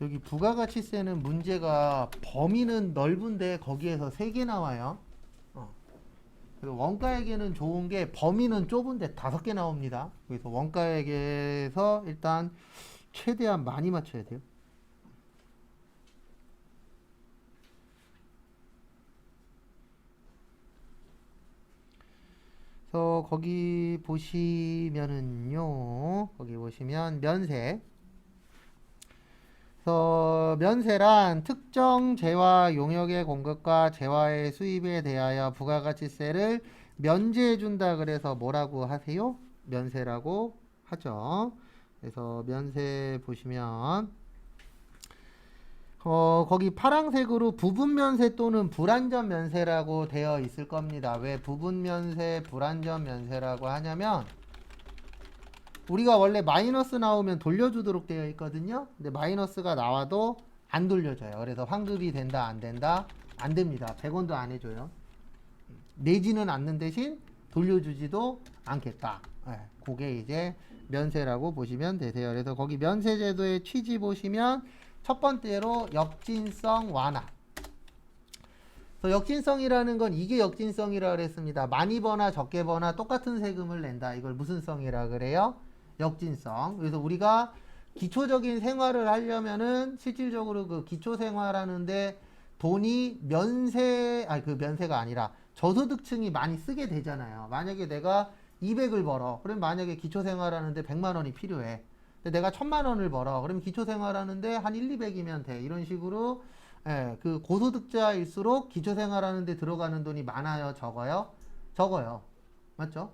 여기 부가가치세는 문제가 범위는 넓은데 거기에서 3개 나와요. 그래서 원가에게는 좋은 게 범위는 좁은데 5개 나옵니다. 그래서 원가에게에서 일단 최대한 많이 맞춰야 돼요. 그래서 거기 보시면은요, 거기 보시면 면세. 그래서 면세란 특정 재화 용역의 공급과 재화의 수입에 대하여 부가가치세를 면제해 준다 그래서 뭐라고 하세요? 면세라고 하죠. 그래서 면세 보시면 거기 파란색으로 부분 면세 또는 불완전 면세라고 되어 있을 겁니다. 왜 부분 면세, 불완전 면세라고 하냐면 우리가 원래 마이너스 나오면 돌려주도록 되어 있거든요. 근데 마이너스가 나와도 안 돌려줘요. 그래서 환급이 된다, 안 된다? 안 됩니다. 100원도 안 해줘요. 내지는 않는 대신 돌려주지도 않겠다. 네, 그게 이제 면세라고 보시면 되세요. 그래서 거기 면세제도의 취지 보시면 첫 번째로 역진성 완화. 그래서 역진성이라는 건 이게 역진성이라 그랬습니다. 많이 버나 적게 버나 똑같은 세금을 낸다. 이걸 무슨 성이라 그래요? 역진성. 그래서 우리가 기초적인 생활을 하려면은 실질적으로 그 기초생활하는데 돈이 면세가 아니라 저소득층이 많이 쓰게 되잖아요. 만약에 내가 200을 벌어. 그럼 만약에 기초생활하는데 100만 원이 필요해. 근데 내가 1000만 원을 벌어. 그럼 기초생활하는데 한 1, 200이면 돼. 이런 식으로 그 고소득자일수록 기초생활하는데 들어가는 돈이 많아요, 적어요? 적어요. 맞죠?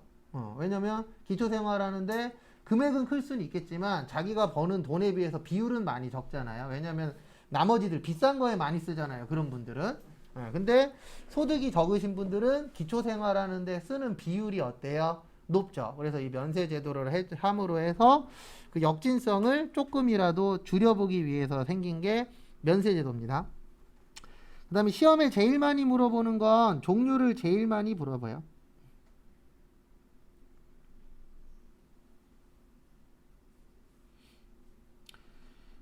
왜냐면 기초생활하는데 금액은 클 수는 있겠지만 자기가 버는 돈에 비해서 비율은 많이 적잖아요. 왜냐면 나머지들 비싼 거에 많이 쓰잖아요. 그런 분들은. 근데 소득이 적으신 분들은 기초생활하는데 쓰는 비율이 어때요? 높죠. 그래서 이 면세 제도를 함으로 해서 그 역진성을 조금이라도 줄여보기 위해서 생긴 게 면세 제도입니다. 그 다음에 시험에 제일 많이 물어보는 건 종류를 제일 많이 물어봐요.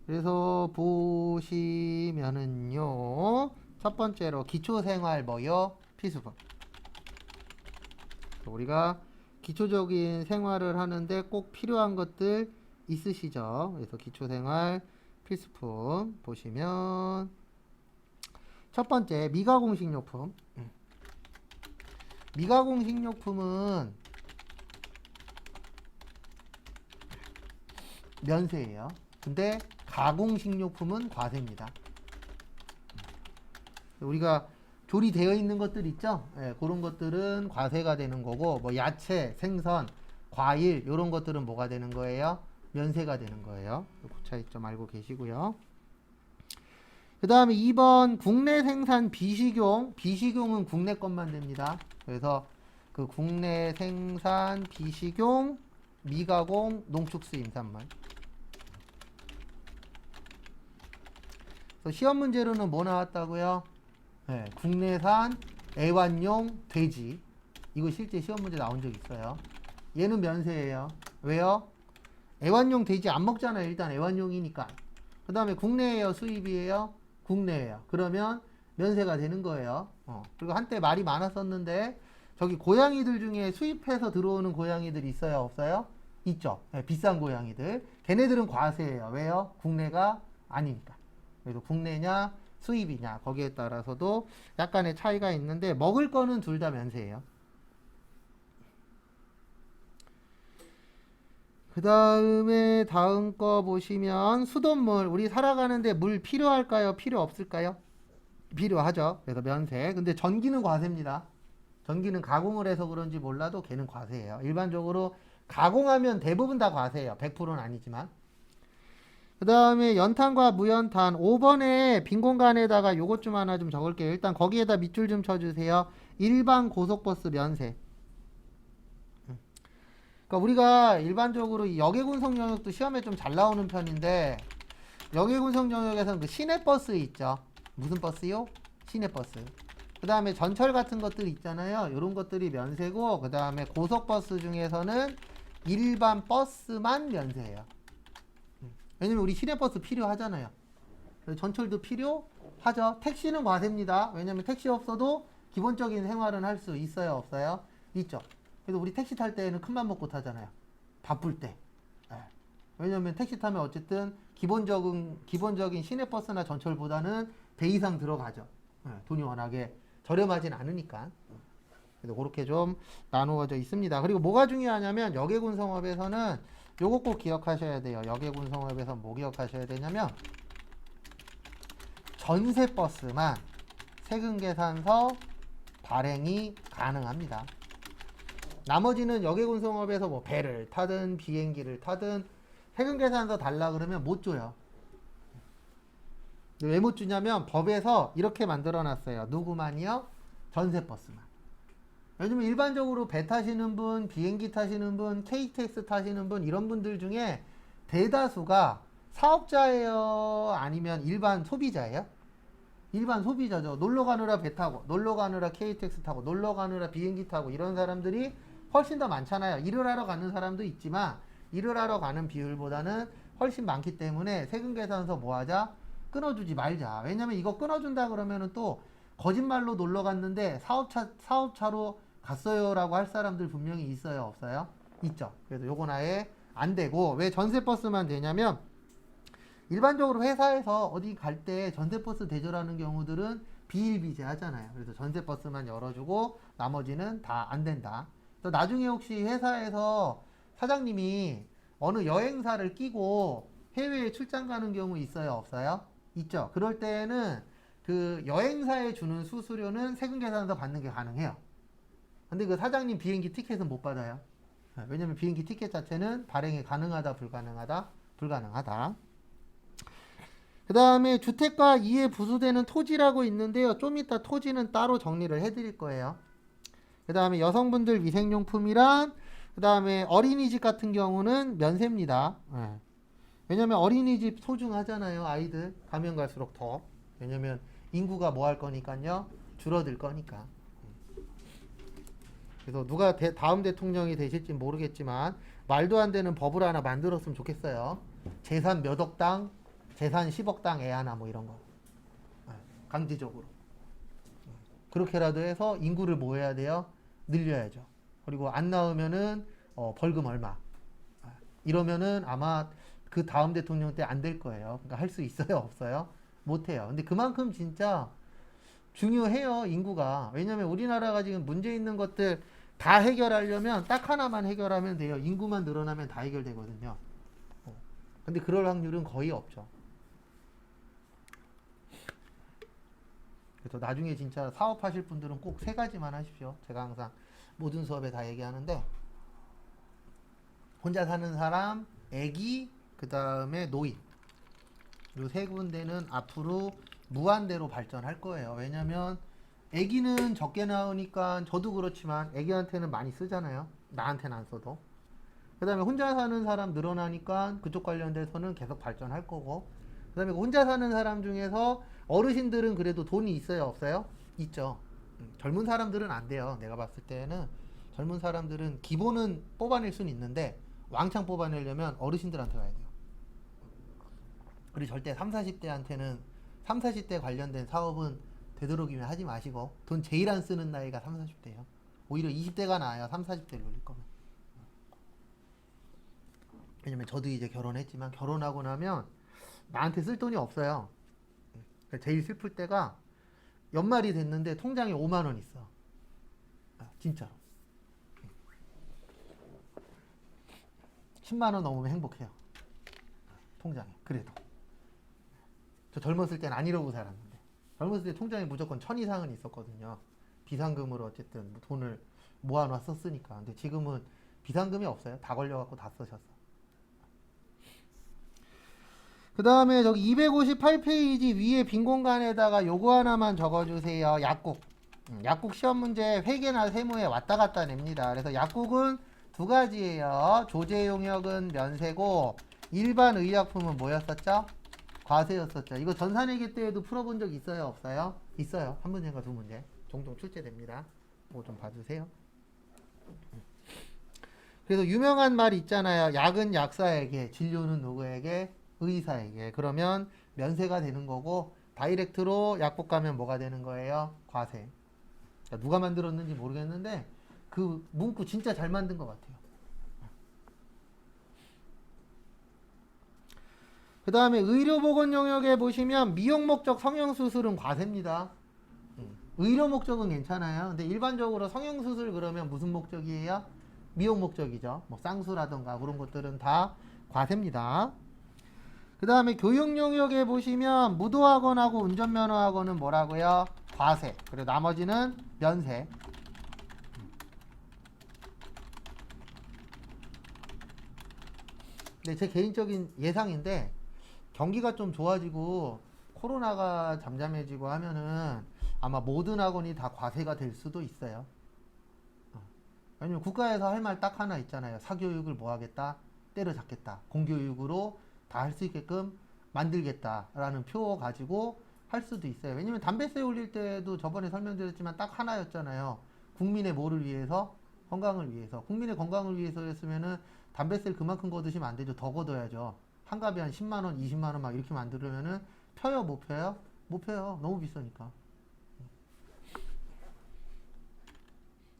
그래서 보시면은요, 첫 번째로 기초생활 뭐요? 필수품. 우리가 기초적인 생활을 하는데 꼭 필요한 것들 있으시죠? 그래서 기초생활 필수품 보시면 첫 번째 미가공식료품. 미가공식료품은 면세예요. 근데 가공식료품은 과세입니다. 우리가 조리되어 있는 것들 있죠? 예, 그런 것들은 과세가 되는 거고, 뭐 야채, 생선, 과일 이런 것들은 뭐가 되는 거예요? 면세가 되는 거예요. 그 차이점 알고 계시고요. 그 다음에 2번 국내 생산 비식용. 비식용은 국내 것만 됩니다. 그래서 그 국내 생산 비식용 미가공 농축수임산물. 그래서 시험 문제로는 뭐 나왔다고요? 네, 국내산 애완용 돼지. 이거 실제 시험 문제 나온 적 있어요. 얘는 면세예요. 왜요? 애완용 돼지 안 먹잖아요. 일단 애완용이니까. 그 다음에 국내예요, 수입이에요? 국내예요. 그러면 면세가 되는 거예요. 그리고 한때 말이 많았었는데 저기 고양이들 중에 수입해서 들어오는 고양이들이 있어요, 없어요? 있죠. 네, 비싼 고양이들. 걔네들은 과세예요. 왜요? 국내가 아니니까. 그래서 국내냐 수입이냐 거기에 따라서도 약간의 차이가 있는데 먹을 거는 둘 다 면세예요. 그 다음에 다음 거 보시면 수돗물. 우리 살아가는데 물 필요할까요? 필요 없을까요? 필요하죠. 그래서 면세. 근데 전기는 과세입니다. 전기는 가공을 해서 그런지 몰라도 걔는 과세예요. 일반적으로 가공하면 대부분 다 과세예요. 100%는 아니지만. 그 다음에 연탄과 무연탄 5번에 빈 공간에다가 요것 좀 하나 좀 적을게요. 일단 거기에다 밑줄 좀 쳐주세요. 일반 고속버스 면세. 그러니까 우리가 일반적으로 이 역외군성 영역도 시험에 좀 잘 나오는 편인데 역외군성 영역에서는 그 시내버스 있죠. 무슨 버스요? 시내버스. 그 다음에 전철 같은 것들 있잖아요. 이런 것들이 면세고 그 다음에 고속버스 중에서는 일반 버스만 면세예요. 왜냐면 우리 시내버스 필요하잖아요. 전철도 필요하죠. 택시는 과세입니다. 왜냐면 택시 없어도 기본적인 생활은 할 수 있어요, 없어요? 있죠. 그래서 우리 택시 탈 때는 큰맘 먹고 타잖아요. 바쁠 때. 예. 왜냐면 택시 타면 어쨌든 기본적인 시내버스나 전철보다는 배 이상 들어가죠. 예. 돈이 워낙에 저렴하진 않으니까. 그래서 그렇게 좀 나누어져 있습니다. 그리고 뭐가 중요하냐면 역외군성업에서는 요거 꼭 기억하셔야 돼요. 역외군성업에서 뭐 기억하셔야 되냐면 전세버스만 세금계산서 발행이 가능합니다. 나머지는 역외군성업에서 뭐 배를 타든 비행기를 타든 세금계산서 달라 그러면 못 줘요. 왜 못 주냐면 법에서 이렇게 만들어 놨어요. 누구만이요? 전세버스만. 요즘 일반적으로 배 타시는 분, 비행기 타시는 분, KTX 타시는 분 이런 분들 중에 대다수가 사업자예요? 아니면 일반 소비자예요? 일반 소비자죠. 놀러 가느라 배 타고, 놀러 가느라 KTX 타고, 놀러 가느라 비행기 타고 이런 사람들이 훨씬 더 많잖아요. 일을 하러 가는 사람도 있지만 일을 하러 가는 비율보다는 훨씬 많기 때문에 세금계산서 뭐 하자? 끊어주지 말자. 왜냐면 이거 끊어준다 그러면은 또 거짓말로 놀러 갔는데 사업차로 갔어요라고 할 사람들 분명히 있어요, 없어요? 있죠. 그래서 요건 아예 안 되고, 왜 전세버스만 되냐면 일반적으로 회사에서 어디 갈 때 전세버스 대절하는 경우들은 비일비재 하잖아요. 그래서 전세버스만 열어주고 나머지는 다 안 된다. 또 나중에 혹시 회사에서 사장님이 어느 여행사를 끼고 해외에 출장 가는 경우 있어요, 없어요? 있죠. 그럴 때는 그 여행사에 주는 수수료는 세금계산서 받는 게 가능해요. 근데 그 사장님 비행기 티켓은 못 받아요. 왜냐면 비행기 티켓 자체는 발행이 가능하다, 불가능하다? 불가능하다. 그 다음에 주택과 이에 부수되는 토지라고 있는데요. 좀 이따 토지는 따로 정리를 해드릴 거예요. 그 다음에 여성분들 위생용품이랑 그 다음에 어린이집 같은 경우는 면세입니다. 왜냐면 어린이집 소중하잖아요. 아이들 가면 갈수록 더. 왜냐면 인구가 뭐 할 거니까요. 줄어들 거니까. 그래서 누가 다음 대통령이 되실지 모르겠지만 말도 안 되는 법을 하나 만들었으면 좋겠어요. 재산 몇 억당, 재산 10억당 애 하나 뭐 이런 거. 강제적으로. 그렇게라도 해서 인구를 뭐 해야 돼요? 늘려야죠. 그리고 안 나오면은 벌금 얼마. 이러면은 아마 그 다음 대통령 때 안 될 거예요. 그러니까 할 수 있어요, 없어요? 못 해요. 근데 그만큼 진짜 중요해요, 인구가. 왜냐면 우리나라가 지금 문제 있는 것들 다 해결하려면 딱 하나만 해결하면 돼요. 인구만 늘어나면 다 해결되거든요. 근데 그럴 확률은 거의 없죠. 그래서 나중에 진짜 사업하실 분들은 꼭 세 가지만 하십시오. 제가 항상 모든 수업에 다 얘기하는데, 혼자 사는 사람, 애기, 그 다음에 노인. 이 세 군데는 앞으로 무한대로 발전할 거예요. 왜냐면 애기는 적게 나오니까 저도 그렇지만 애기한테는 많이 쓰잖아요. 나한테는 안 써도. 그 다음에 혼자 사는 사람 늘어나니까 그쪽 관련돼서는 계속 발전할 거고, 그 다음에 혼자 사는 사람 중에서 어르신들은 그래도 돈이 있어요, 없어요? 있죠. 젊은 사람들은 안 돼요. 내가 봤을 때는 젊은 사람들은 기본은 뽑아낼 수는 있는데 왕창 뽑아내려면 어르신들한테 가야 돼요. 그리고 절대 3, 40대한테는 3, 40대 관련된 사업은 되도록이면 하지 마시고, 돈 제일 안 쓰는 나이가 3, 40대예요. 오히려 20대가 나아요. 3, 40대를 올릴 거면. 왜냐면 저도 이제 결혼했지만 결혼하고 나면 나한테 쓸 돈이 없어요. 제일 슬플 때가 연말이 됐는데 통장에 5만 원 있어. 진짜로. 10만 원 넘으면 행복해요. 통장에. 그래도. 저 젊었을 땐 안 이러고 살았는데. 젊었을 때 통장에 무조건 1000 이상은 있었거든요. 비상금으로 어쨌든 돈을 모아놨었으니까. 근데 지금은 비상금이 없어요. 다 걸려갖고 다 쓰셨어. 그 다음에 저기 258페이지 위에 빈 공간에다가 요거 하나만 적어주세요. 약국. 약국 시험 문제 회계나 세무에 왔다 갔다 냅니다. 그래서 약국은 두 가지예요. 조제 용역은 면세고 일반 의약품은 뭐였었죠? 과세였었죠. 이거 전산회계 때에도 풀어본 적 있어요, 없어요? 있어요. 한 문제인가 두 문제. 종종 출제됩니다. 이거 좀 봐주세요. 그래서 유명한 말 있잖아요. 약은 약사에게, 진료는 누구에게? 의사에게. 그러면 면세가 되는 거고, 다이렉트로 약복 가면 뭐가 되는 거예요? 과세. 그러니까 누가 만들었는지 모르겠는데 그 문구 진짜 잘 만든 것 같아요. 그 다음에 의료보건 영역에 보시면 미용 목적 성형수술은 과세입니다. 의료 목적은 괜찮아요. 근데 일반적으로 성형수술 그러면 무슨 목적이에요? 미용 목적이죠. 뭐 쌍수라던가 그런 것들은 다 과세입니다. 그 다음에 교육 영역에 보시면 무도학원하고 운전면허학원은 뭐라고요? 과세. 그리고 나머지는 면세. 근데 제 개인적인 예상인데 경기가 좀 좋아지고 코로나가 잠잠해지고 하면은 아마 모든 학원이 다 과세가 될 수도 있어요. 왜냐면 국가에서 할 말 딱 하나 있잖아요. 사교육을 뭐 하겠다? 때려잡겠다. 공교육으로 다 할 수 있게끔 만들겠다라는 표 가지고 할 수도 있어요. 왜냐면 담배세 올릴 때도 저번에 설명드렸지만 딱 하나였잖아요. 국민의 뭐를 위해서? 건강을 위해서. 국민의 건강을 위해서였으면은 담배세를 그만큼 걷으시면 안 되죠. 더 걷어야죠. 한 갑에 한 10만 원, 20만 원 막 이렇게 만들면은 펴요, 못 펴요? 못 펴요. 너무 비싸니까.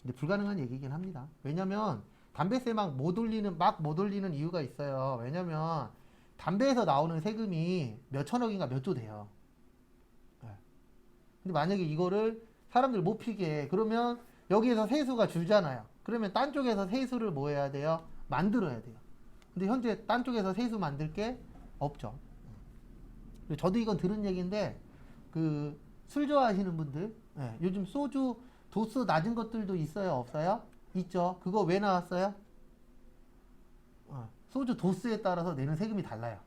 근데 불가능한 얘기긴 합니다. 왜냐면 담배세 막 못 올리는 이유가 있어요. 왜냐면 담배에서 나오는 세금이 몇 천억인가 몇 조 돼요. 네. 근데 만약에 이거를 사람들 못 피게 해. 그러면 여기에서 세수가 줄잖아요. 그러면 딴 쪽에서 세수를 뭐 해야 돼요? 만들어야 돼요. 근데 현재 딴 쪽에서 세수 만들 게 없죠. 저도 이건 들은 얘기인데 그 술 좋아하시는 분들 요즘 소주 도수 낮은 것들도 있어요, 없어요? 있죠. 그거 왜 나왔어요? 소주 도수에 따라서 내는 세금이 달라요.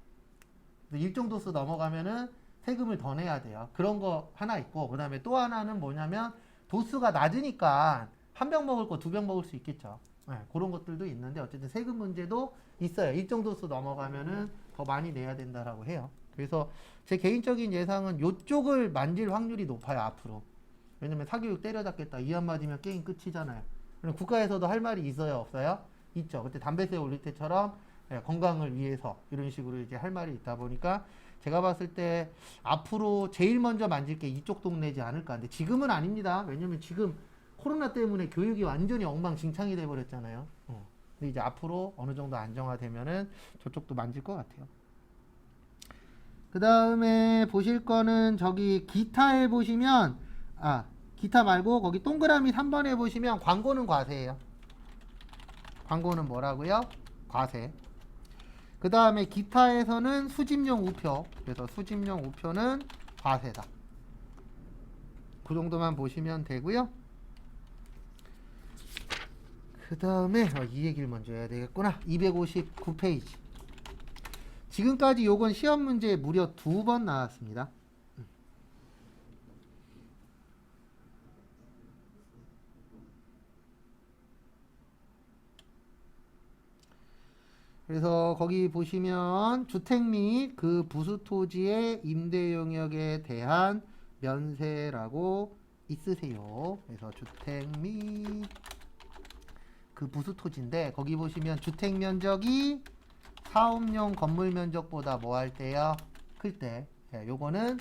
일정 도수 넘어가면은 세금을 더 내야 돼요. 그런 거 하나 있고, 그 다음에 또 하나는 뭐냐면 도수가 낮으니까 한 병 먹을 거 두 병 먹을 수 있겠죠. 그런 것들도 있는데 어쨌든 세금 문제도 있어요. 일정 도수 넘어가면은 더 많이 내야 된다라고 해요. 그래서 제 개인적인 예상은 이쪽을 만질 확률이 높아요, 앞으로. 왜냐면 사교육 때려잡겠다 이 한마디면 게임 끝이잖아요. 그럼 국가에서도 할 말이 있어요, 없어요? 있죠. 그때 담배세 올릴 때처럼 건강을 위해서 이런 식으로 이제 할 말이 있다 보니까 제가 봤을 때 앞으로 제일 먼저 만질 게 이쪽 동네지 않을까. 근데 지금은 아닙니다. 왜냐면 지금 코로나 때문에 교육이 완전히 엉망진창이 돼버렸잖아요. 근데 이제 앞으로 어느 정도 안정화되면은 저쪽도 만질 것 같아요. 그 다음에 보실 거는 저기 기타에 보시면 기타 말고 거기 동그라미 3번에 보시면 광고는 과세예요. 광고는 뭐라고요? 과세. 그 다음에 기타에서는 수집용 우표. 그래서 수집용 우표는 과세다. 그 정도만 보시면 되고요. 그 다음에 이 얘기를 먼저 해야 되겠구나. 259페이지. 지금까지 요건 시험 문제에 무려 2번 나왔습니다. 그래서 거기 보시면 주택 및 그 부수 토지의 임대 용역에 대한 면세라고 있으세요. 그래서 주택 및 그 부수 토지인데 거기 보시면 주택 면적이 사업용 건물 면적보다 뭐 할 때요? 클 때. 요거는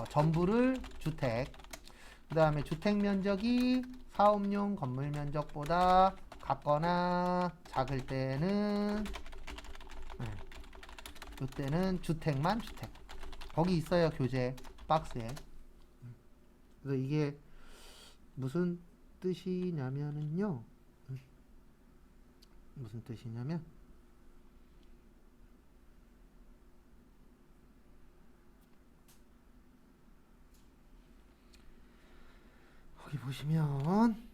전부를 주택. 그 다음에 주택 면적이 사업용 건물 면적보다 같거나 작을 때는 이때는 주택만 주택. 거기 있어요, 교재 박스에. 그래서 이게 무슨 뜻이냐면은요. 무슨 뜻이냐면 거기 보시면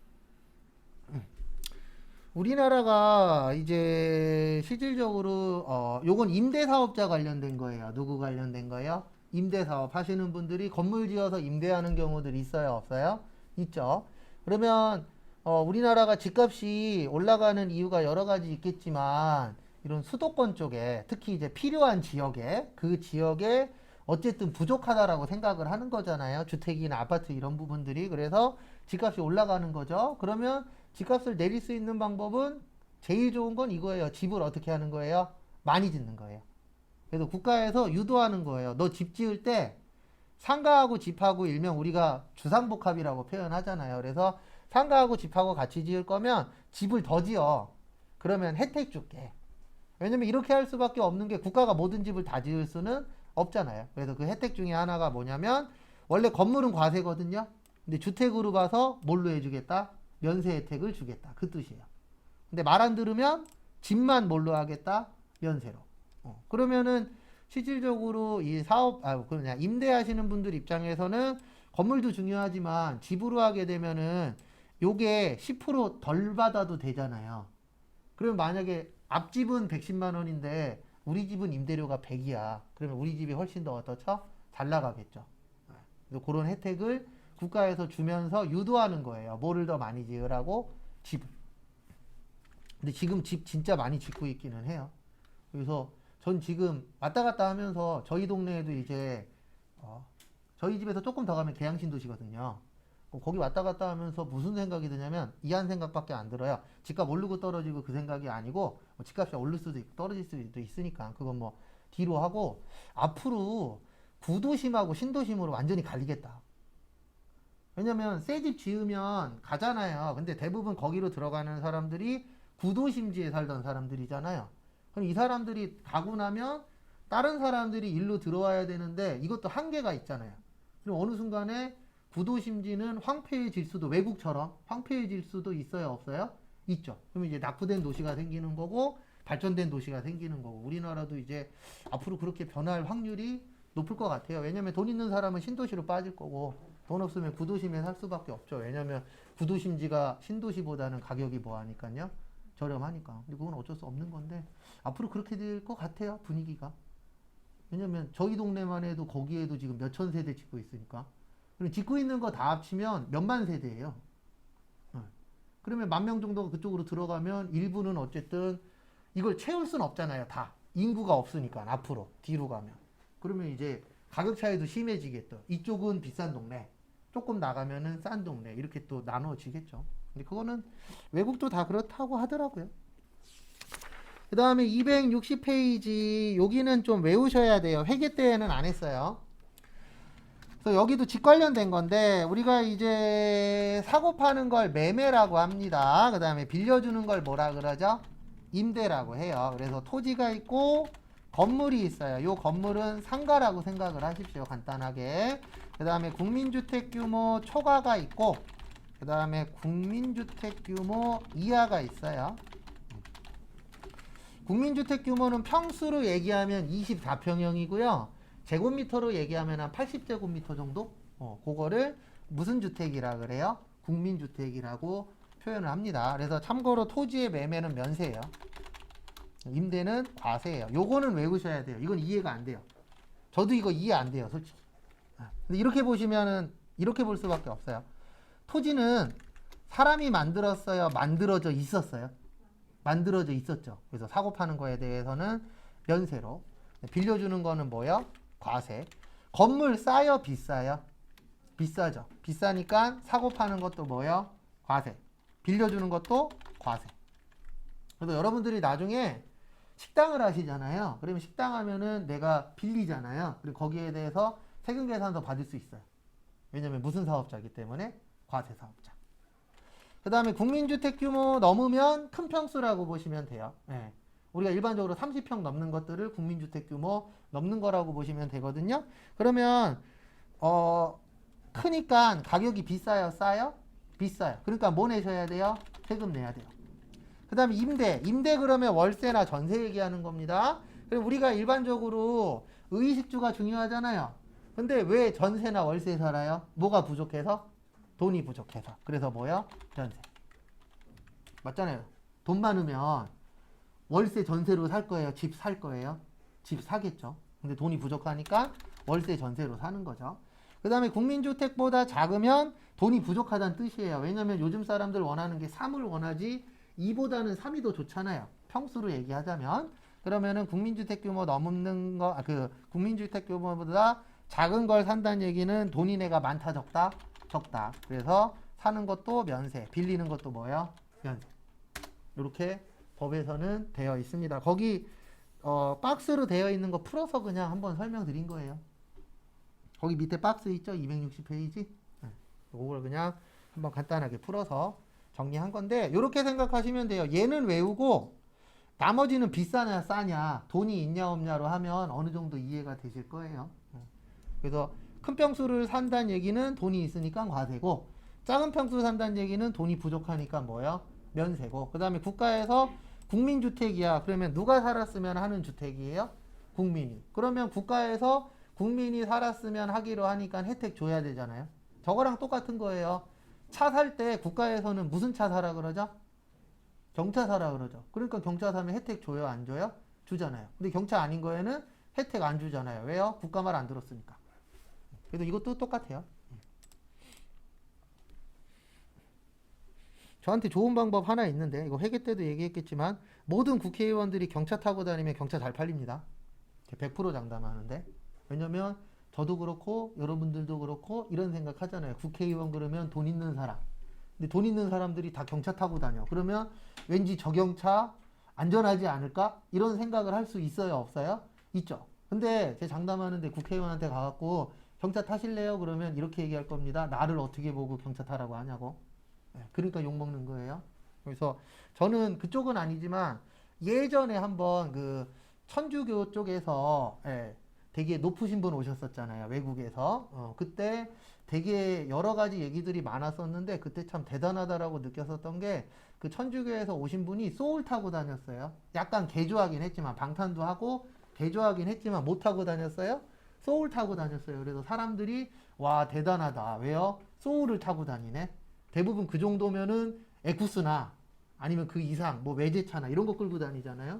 우리나라가 이제 실질적으로 요건 임대사업자 관련된 거예요. 누구 관련된 거예요? 임대사업 하시는 분들이 건물 지어서 임대하는 경우들이 있어요, 없어요? 있죠. 그러면 우리나라가 집값이 올라가는 이유가 여러 가지 있겠지만 이런 수도권 쪽에 특히 이제 필요한 지역에 그 지역에 어쨌든 부족하다라고 생각을 하는 거잖아요. 주택이나 아파트 이런 부분들이. 그래서 집값이 올라가는 거죠. 그러면 집값을 내릴 수 있는 방법은 제일 좋은 건 이거예요. 집을 어떻게 하는 거예요? 많이 짓는 거예요. 그래서 국가에서 유도하는 거예요. 너 집 지을 때 상가하고 집하고 일명 우리가 주상복합이라고 표현하잖아요. 그래서 상가하고 집하고 같이 지을 거면 집을 더 지어. 그러면 혜택 줄게. 왜냐면 이렇게 할 수밖에 없는 게 국가가 모든 집을 다 지을 수는 없잖아요. 그래서 그 혜택 중에 하나가 뭐냐면 원래 건물은 과세거든요. 근데 주택으로 봐서 뭘로 해주겠다? 면세 혜택을 주겠다. 그 뜻이에요. 근데 말 안 들으면 집만 뭘로 하겠다? 면세로. 그러면은 실질적으로 이 사업, 그냥 임대하시는 분들 입장에서는 건물도 중요하지만 집으로 하게 되면은 요게 10%덜 받아도 되잖아요. 그러면 만약에 앞집은 110만 원인데 우리 집은 임대료가 100이야. 그러면 우리 집이 훨씬 더 어떻죠? 잘 나가겠죠. 그래서 그런 혜택을 국가에서 주면서 유도하는 거예요. 뭐를 더 많이 지으라고? 집을. 근데 지금 집 진짜 많이 짓고 있기는 해요. 그래서 전 지금 왔다 갔다 하면서 저희 동네에도 이제 저희 집에서 조금 더 가면 계양신도시거든요. 거기 왔다 갔다 하면서 무슨 생각이 드냐면 이한 생각밖에 안 들어요. 집값 오르고 떨어지고 그 생각이 아니고 집값이 오를 수도 있고 떨어질 수도 있으니까 그건 뭐 뒤로 하고 앞으로 구도심하고 신도심으로 완전히 갈리겠다. 왜냐면 새 집 지으면 가잖아요. 근데 대부분 거기로 들어가는 사람들이 구도심지에 살던 사람들이잖아요. 그럼 이 사람들이 가고 나면 다른 사람들이 일로 들어와야 되는데 이것도 한계가 있잖아요. 그럼 어느 순간에 구도심지는 황폐해질 수도, 외국처럼 황폐해질 수도 있어요, 없어요? 있죠. 그럼 이제 낙후된 도시가 생기는 거고 발전된 도시가 생기는 거고 우리나라도 이제 앞으로 그렇게 변할 확률이 높을 것 같아요. 왜냐면 돈 있는 사람은 신도시로 빠질 거고 돈 없으면 구도심에 살 수밖에 없죠. 왜냐면 구도심지가 신도시보다는 가격이 뭐하니까요? 저렴하니까. 근데 그건 어쩔 수 없는 건데 앞으로 그렇게 될 것 같아요, 분위기가. 왜냐면 저희 동네만 해도 거기에도 지금 몇천 세대 짓고 있으니까. 그리고 짓고 있는 거 다 합치면 몇만 세대예요. 그러면 10,000명 정도가 그쪽으로 들어가면 일부는 어쨌든 이걸 채울 수는 없잖아요. 다. 인구가 없으니까 앞으로 뒤로 가면. 그러면 이제 가격 차이도 심해지겠죠. 이쪽은 비싼 동네, 조금 나가면은 싼 동네 이렇게 또 나눠지겠죠. 근데 그거는 외국도 다 그렇다고 하더라고요. 그 다음에 260페이지 여기는 좀 외우셔야 돼요. 회계 때는 안 했어요. 그래서 여기도 집 관련된 건데 우리가 이제 사고 파는 걸 매매라고 합니다. 그 다음에 빌려주는 걸 뭐라 그러죠? 임대라고 해요. 그래서 토지가 있고 건물이 있어요. 요 건물은 상가라고 생각을 하십시오. 간단하게. 그 다음에 국민주택 규모 초과가 있고 그 다음에 국민주택 규모 이하가 있어요. 국민주택 규모는 평수로 얘기하면 24평형이고요. 제곱미터로 얘기하면 한 80제곱미터 정도? 그거를 무슨 주택이라 그래요? 국민주택이라고 표현을 합니다. 그래서 참고로 토지의 매매는 면세예요. 임대는 과세예요. 요거는 외우셔야 돼요. 이건 이해가 안 돼요. 저도 이거 이해 안 돼요, 솔직히. 근데 이렇게 보시면은 이렇게 볼 수밖에 없어요. 토지는 사람이 만들었어요? 만들어져 있었어요? 만들어져 있었죠. 그래서 사고 파는 거에 대해서는 면세로. 빌려주는 거는 뭐요? 과세. 건물 싸요? 비싸요? 비싸죠. 비싸니까 사고 파는 것도 뭐요? 과세. 빌려주는 것도 과세. 그래서 여러분들이 나중에 식당을 하시잖아요. 그러면 식당 하면은 내가 빌리잖아요. 그리고 거기에 대해서 세금 계산서 받을 수 있어요. 왜냐면 무슨 사업자이기 때문에 과세 사업자. 그 다음에 국민주택 규모 넘으면 큰 평수라고 보시면 돼요. 네. 우리가 일반적으로 30평 넘는 것들을 국민주택 규모 넘는 거라고 보시면 되거든요. 그러면 크니까 가격이 비싸요? 싸요? 비싸요. 그러니까 뭐 내셔야 돼요? 세금 내야 돼요. 그 다음에 임대 그러면 월세나 전세 얘기하는 겁니다. 그리고 우리가 일반적으로 의식주가 중요하잖아요. 근데 왜 전세나 월세 살아요? 뭐가 부족해서? 돈이 부족해서. 그래서 뭐요? 전세. 맞잖아요. 돈 많으면 월세 전세로 살 거예요? 집 살 거예요? 집 사겠죠. 근데 돈이 부족하니까 월세 전세로 사는 거죠. 그 다음에 국민주택보다 작으면 돈이 부족하다는 뜻이에요. 왜냐면 요즘 사람들 원하는 게 3을 원하지 2보다는 3이 더 좋잖아요. 평수로 얘기하자면. 그러면은 국민주택 규모 넘는 거, 국민주택 규모보다 작은 걸 산다는 얘기는 돈이 내가 많다, 적다? 적다. 그래서 사는 것도 면세, 빌리는 것도 뭐예요? 면세. 이렇게 법에서는 되어 있습니다. 거기 박스로 되어 있는 거 풀어서 그냥 한번 설명드린 거예요. 거기 밑에 박스 있죠? 260페이지. 이걸 그냥 한번 간단하게 풀어서 정리한 건데 이렇게 생각하시면 돼요. 얘는 외우고 나머지는 비싸냐 싸냐 돈이 있냐 없냐로 하면 어느 정도 이해가 되실 거예요. 그래서 큰 평수를 산다는 얘기는 돈이 있으니까 과세고 작은 평수 산다는 얘기는 돈이 부족하니까 뭐예요? 면세고 그 다음에 국가에서 국민주택이야. 그러면 누가 살았으면 하는 주택이에요? 국민이. 그러면 국가에서 국민이 살았으면 하기로 하니까 혜택 줘야 되잖아요. 저거랑 똑같은 거예요. 차 살 때 국가에서는 무슨 차 사라 그러죠? 경차 사라 그러죠. 그러니까 경차 사면 혜택 줘요? 안 줘요? 주잖아요. 근데 경차 아닌 거에는 혜택 안 주잖아요. 왜요? 국가 말 안 들었으니까. 그래도 이것도 똑같아요. 저한테 좋은 방법 하나 있는데 이거 회계 때도 얘기했겠지만 모든 국회의원들이 경차 타고 다니면 경차 잘 팔립니다. 100% 장담하는데. 왜냐면 저도 그렇고 여러분들도 그렇고 이런 생각 하잖아요. 국회의원 그러면 돈 있는 사람. 근데 돈 있는 사람들이 다 경차 타고 다녀. 그러면 왠지 저 경차 안전하지 않을까? 이런 생각을 할 수 있어요? 없어요? 있죠. 근데 제 장담하는데 국회의원한테 가갖고 경차 타실래요? 그러면 이렇게 얘기할 겁니다. 나를 어떻게 보고 경차 타라고 하냐고. 그러니까 욕먹는 거예요. 그래서 저는 그쪽은 아니지만 예전에 한번 그 천주교 쪽에서 되게 높으신 분 오셨었잖아요. 외국에서. 그때 되게 여러 가지 얘기들이 많았었는데 그때 참 대단하다라고 느꼈었던 게 그 천주교에서 오신 분이 소울 타고 다녔어요. 약간 개조하긴 했지만 방탄도 하고 개조하긴 했지만 못 타고 다녔어요. 소울 타고 다녔어요. 그래서 사람들이 와 대단하다. 왜요? 소울을 타고 다니네. 대부분 그 정도면은 에쿠스나 아니면 그 이상 뭐 외제차나 이런 거 끌고 다니잖아요.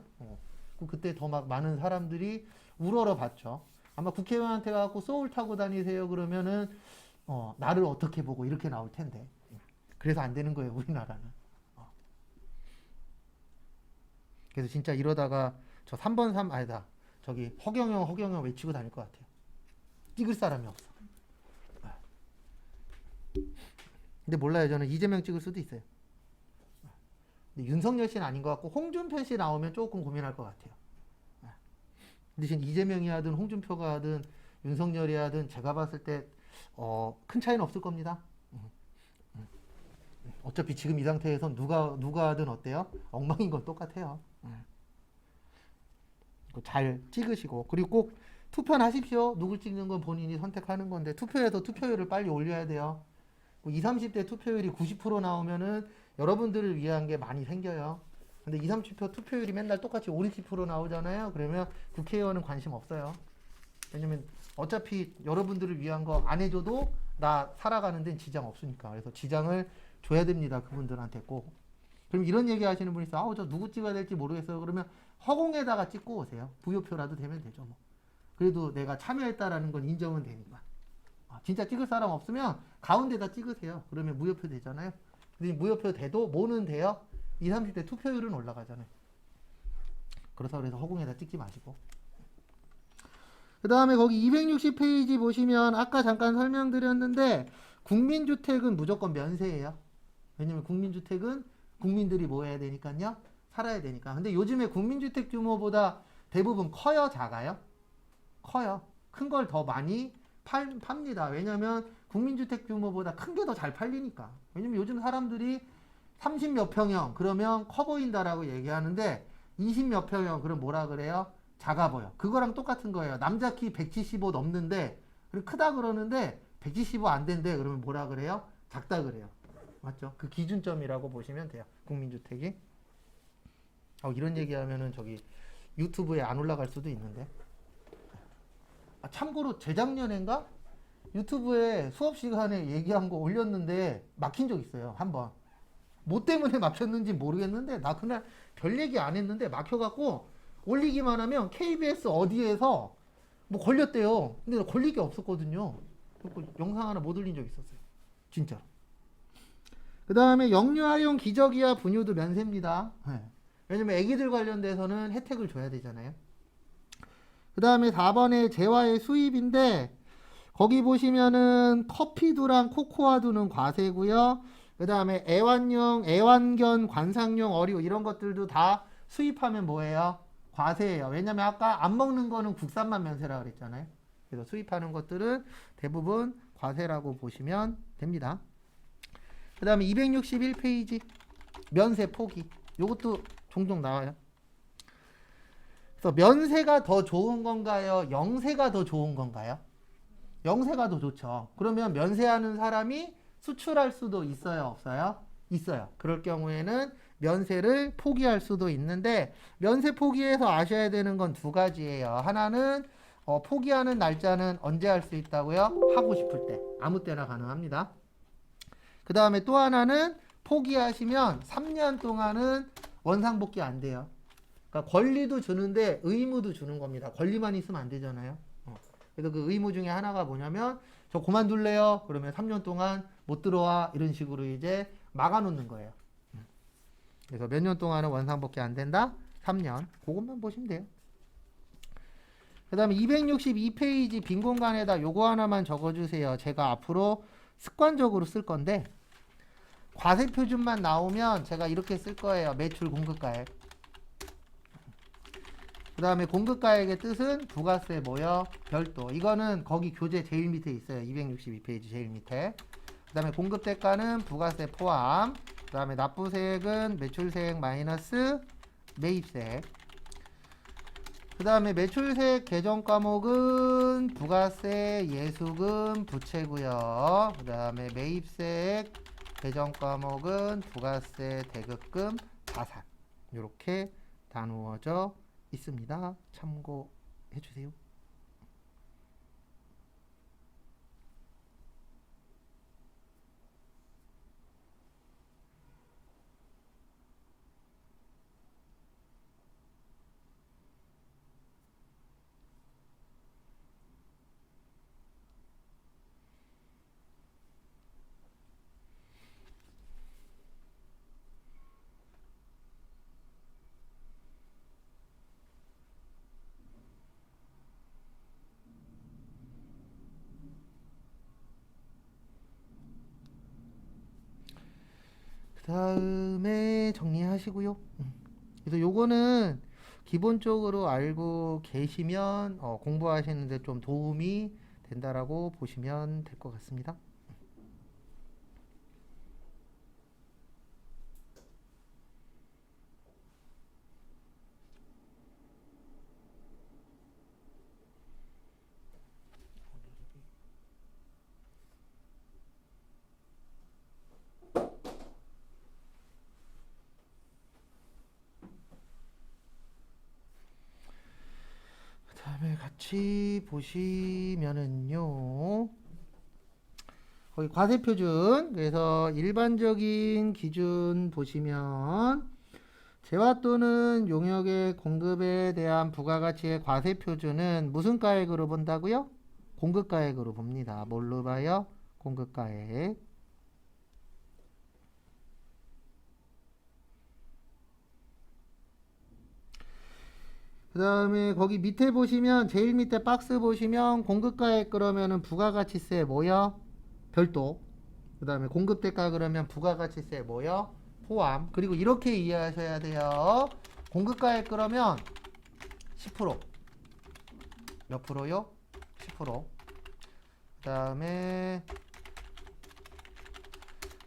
그때 더 막 많은 사람들이 우러러 봤죠. 아마 국회의원한테 가고 소울 타고 다니세요 그러면은 나를 어떻게 보고 이렇게 나올 텐데. 그래서 안 되는 거예요 우리나라는. 그래서 진짜 이러다가 저 3번 3 아니다. 저기 허경영 외치고 다닐 것 같아요. 찍을 사람이 없어. 근데 몰라요. 저는 이재명 찍을 수도 있어요. 근데 윤석열 씨는 아닌 것 같고 홍준표 씨 나오면 조금 고민할 것 같아요. 근데 지금 이재명이 하든 홍준표가 하든 윤석열이 하든 제가 봤을 때 큰 차이는 없을 겁니다. 어차피 지금 이 상태에서 누가 하든 어때요? 엉망인 건 똑같아요. 잘 찍으시고 그리고 꼭 투표는 하십시오. 누굴 찍는 건 본인이 선택하는 건데 투표해서 투표율을 빨리 올려야 돼요. 20, 30대 투표율이 90% 나오면은 여러분들을 위한 게 많이 생겨요. 근데 20, 30표 투표율이 맨날 똑같이 5, 60% 나오잖아요. 그러면 국회의원은 관심 없어요. 왜냐면 어차피 여러분들을 위한 거 안 해줘도 나 살아가는 데는 지장 없으니까. 그래서 지장을 줘야 됩니다. 그분들한테 꼭. 그럼 이런 얘기 하시는 분이 있어요. 저 누구 찍어야 될지 모르겠어요. 그러면 허공에다가 찍고 오세요. 부여표라도 되면 되죠. 뭐. 그래도 내가 참여했다라는 건 인정은 되니까. 진짜 찍을 사람 없으면 가운데다 찍으세요. 그러면 무효표 되잖아요. 근데 무효표 돼도 뭐는 돼요? 20, 30대 투표율은 올라가잖아요. 그래서 허공에다 찍지 마시고. 그 다음에 거기 260페이지 보시면 아까 잠깐 설명드렸는데 국민주택은 무조건 면세예요. 왜냐면 국민주택은 국민들이 뭐 해야 되니까요? 살아야 되니까. 근데 요즘에 국민주택 규모보다 대부분 커요? 작아요? 커요. 큰 걸 더 많이 팝니다. 왜냐면 국민주택 규모보다 큰 게 더 잘 팔리니까. 왜냐면 요즘 사람들이 30몇 평형 그러면 커 보인다라고 얘기하는데 20몇 평형 그럼 뭐라 그래요? 작아 보여. 그거랑 똑같은 거예요. 남자 키 175 넘는데 크다 그러는데 175 안 된대. 그러면 뭐라 그래요? 작다 그래요. 맞죠? 그 기준점이라고 보시면 돼요. 국민주택이. 이런 얘기하면은 저기 유튜브에 안 올라갈 수도 있는데. 참고로 재작년인가 유튜브에 수업 시간에 얘기한 거 올렸는데 막힌 적 있어요. 한번. 뭐 때문에 막혔는지 모르겠는데 나 그날 별 얘기 안 했는데 막혀갖고 올리기만 하면 KBS 어디에서 뭐 걸렸대요. 근데 걸릴 게 없었거든요. 영상 하나 못 올린 적 있었어요. 진짜로. 그 다음에 영유아용 기저귀와 분유도 면세입니다. 왜냐면 애기들 관련돼서는 혜택을 줘야 되잖아요. 그 다음에 4번에 재화의 수입인데 거기 보시면은 커피두랑 코코아두는 과세고요. 그 다음에 애완용, 애완견, 관상용 어류 이런 것들도 다 수입하면 뭐예요? 과세예요. 왜냐면 아까 안 먹는 거는 국산만 면세라 그랬잖아요. 그래서 수입하는 것들은 대부분 과세라고 보시면 됩니다. 그 다음에 261페이지 면세 포기. 요것도 종종 나와요. 그래서 면세가 더 좋은 건가요? 영세가 더 좋은 건가요? 영세가 더 좋죠. 그러면 면세하는 사람이 수출할 수도 있어요, 없어요? 있어요. 그럴 경우에는 면세를 포기할 수도 있는데 면세 포기해서 아셔야 되는 건 두 가지예요. 하나는 포기하는 날짜는 언제 할 수 있다고요? 하고 싶을 때. 아무 때나 가능합니다. 그 다음에 또 하나는 포기하시면 3년 동안은 원상복귀 안 돼요. 그러니까 권리도 주는데 의무도 주는 겁니다. 권리만 있으면 안 되잖아요. 그래서 그 의무 중에 하나가 뭐냐면 저 그만둘래요. 그러면 3년 동안 못 들어와. 이런 식으로 이제 막아놓는 거예요. 그래서 몇 년 동안은 원상복귀 안 된다? 3년. 그것만 보시면 돼요. 그 다음에 262페이지 빈 공간에다 요거 하나만 적어주세요. 제가 앞으로 습관적으로 쓸 건데 과세 표준만 나오면 제가 이렇게 쓸 거예요. 매출 공급가액. 그 다음에 공급가액의 뜻은 부가세 뭐요? 별도. 이거는 거기 교재 제일 밑에 있어요. 262페이지 제일 밑에. 그 다음에 공급대가는 부가세 포함. 그 다음에 납부세액은 매출세액 마이너스 매입세액. 그 다음에 매출세액 개정 과목은 부가세, 예수금, 부채고요. 그 다음에 매입세액 개정 과목은 부가세, 대급금, 자산. 이렇게 나누어져 있습니다. 참고해 주세요. 그 다음에 정리하시고요. 그래서 요거는 기본적으로 알고 계시면 공부하시는데 좀 도움이 된다라고 보시면 될 것 같습니다. 그 다음에 같이 보시면은요. 거기 과세표준. 그래서 일반적인 기준 보시면 재화 또는 용역의 공급에 대한 부가가치의 과세표준은 무슨 가액으로 본다고요? 공급가액으로 봅니다. 뭘로 봐요? 공급가액. 그 다음에 거기 밑에 보시면 제일 밑에 박스 보시면 공급가액 그러면은 부가가치세 뭐요? 별도. 그 다음에 공급대가 그러면 부가가치세 뭐요? 포함. 그리고 이렇게 이해하셔야 돼요. 공급가액 그러면 10%. 몇 프로요? 10%. 그 다음에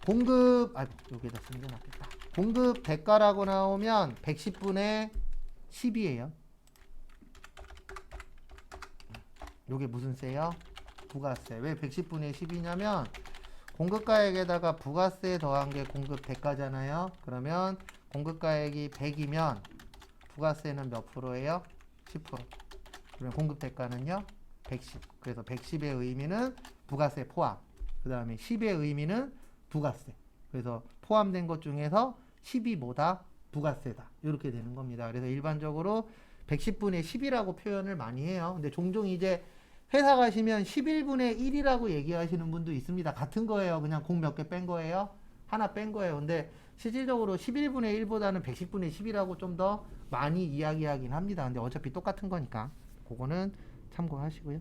여기다 쓰는 게 낫겠다. 공급 대가라고 나오면 110분의 10이에요. 요게 무슨 세요? 부가세. 왜 110분의 10이냐면 공급가액에다가 부가세 더한 게 공급 대가잖아요. 그러면 공급가액이 100이면 부가세는 몇 프로예요? 10%. 그러면 공급 대가는요? 110. 그래서 110의 의미는 부가세 포함. 그 다음에 10의 의미는 부가세. 그래서 포함된 것 중에서 10이 뭐다? 부가세다. 이렇게 되는 겁니다. 그래서 일반적으로 110분의 10이라고 표현을 많이 해요. 근데 종종 이제 회사 가시면 11분의 1이라고 얘기하시는 분도 있습니다. 같은 거예요. 그냥 공 몇 개 뺀 거예요. 하나 뺀 거예요. 근데 실질적으로 11분의 1보다는 110분의 10이라고 좀 더 많이 이야기하긴 합니다. 근데 어차피 똑같은 거니까 그거는 참고하시고요.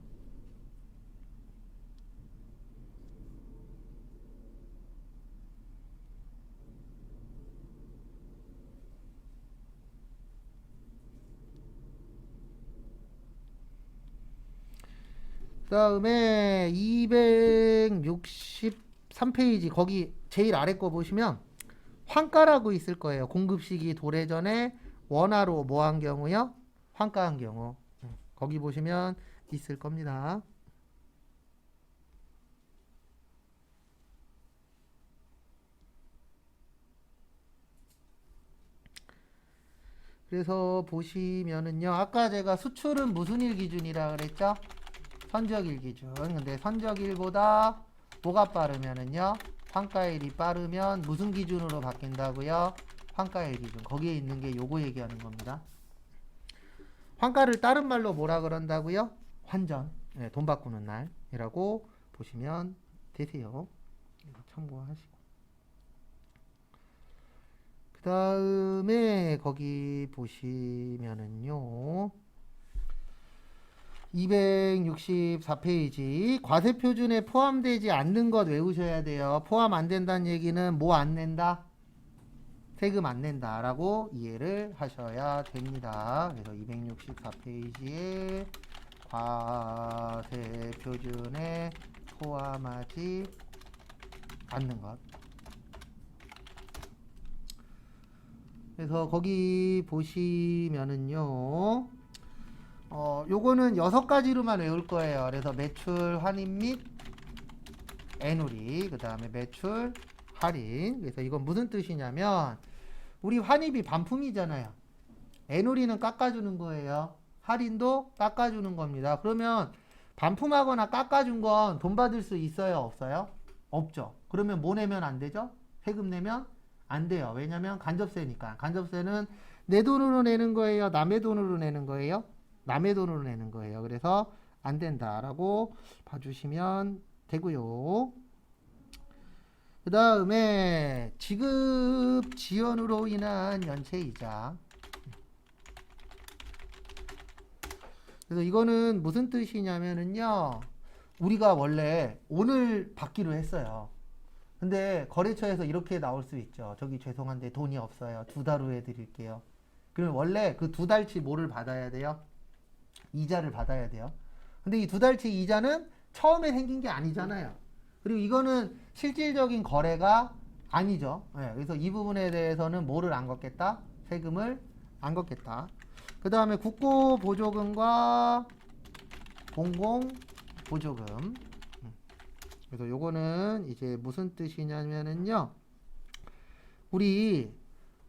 다음에 263페이지 거기 제일 아래 거 보시면 환가라고 있을 거예요. 공급시기 도래전에 원화로 뭐 한 경우요? 환가한 경우. 거기 보시면 있을 겁니다. 그래서 보시면은요. 아까 제가 수출은 무슨 일 기준이라 그랬죠? 선적일 기준. 근데 선적일보다 뭐가 빠르면은요. 환가일이 빠르면 무슨 기준으로 바뀐다고요? 환가일 기준. 거기에 있는 게 요거 얘기하는 겁니다. 환가를 다른 말로 뭐라 그런다고요? 환전. 네, 돈 바꾸는 날이라고 보시면 되세요. 이거 참고하시고. 그 다음에 거기 보시면은요. 264페이지 과세표준에 포함되지 않는 것 외우셔야 돼요. 포함 안 된다는 얘기는 뭐 안 낸다? 세금 안 낸다 라고 이해를 하셔야 됩니다. 그래서 264페이지에 과세표준에 포함하지 않는 것. 그래서 거기 보시면은요. 요거는 6가지로만 외울 거예요. 그래서 매출 환입 및 애누리, 그 다음에 매출 할인. 그래서 이건 무슨 뜻이냐면 우리 환입이 반품이잖아요. 애누리는 깎아주는 거예요. 할인도 깎아주는 겁니다. 그러면 반품하거나 깎아준 건 돈 받을 수 있어요? 없어요? 없죠. 그러면 뭐 내면 안 되죠? 세금 내면 안 돼요. 왜냐면 간접세니까. 간접세는 내 돈으로 내는 거예요? 남의 돈으로 내는 거예요? 남의 돈으로 내는 거예요. 그래서 안 된다라고 봐주시면 되고요. 그 다음에 지급 지연으로 인한 연체이자. 그래서 이거는 무슨 뜻이냐면은요. 우리가 원래 오늘 받기로 했어요. 근데 거래처에서 이렇게 나올 수 있죠. 저기 죄송한데 돈이 없어요. 2달 후에 드릴게요. 그러면 원래 그 2달치 뭐를 받아야 돼요? 이자를 받아야 돼요. 근데 이 2달치 이자는 처음에 생긴 게 아니잖아요. 그리고 이거는 실질적인 거래가 아니죠. 네, 그래서 이 부분에 대해서는 뭐를 안 걷겠다? 세금을 안 걷겠다. 그 다음에 국고보조금과 공공보조금. 그래서 요거는 이제 무슨 뜻이냐면은요. 우리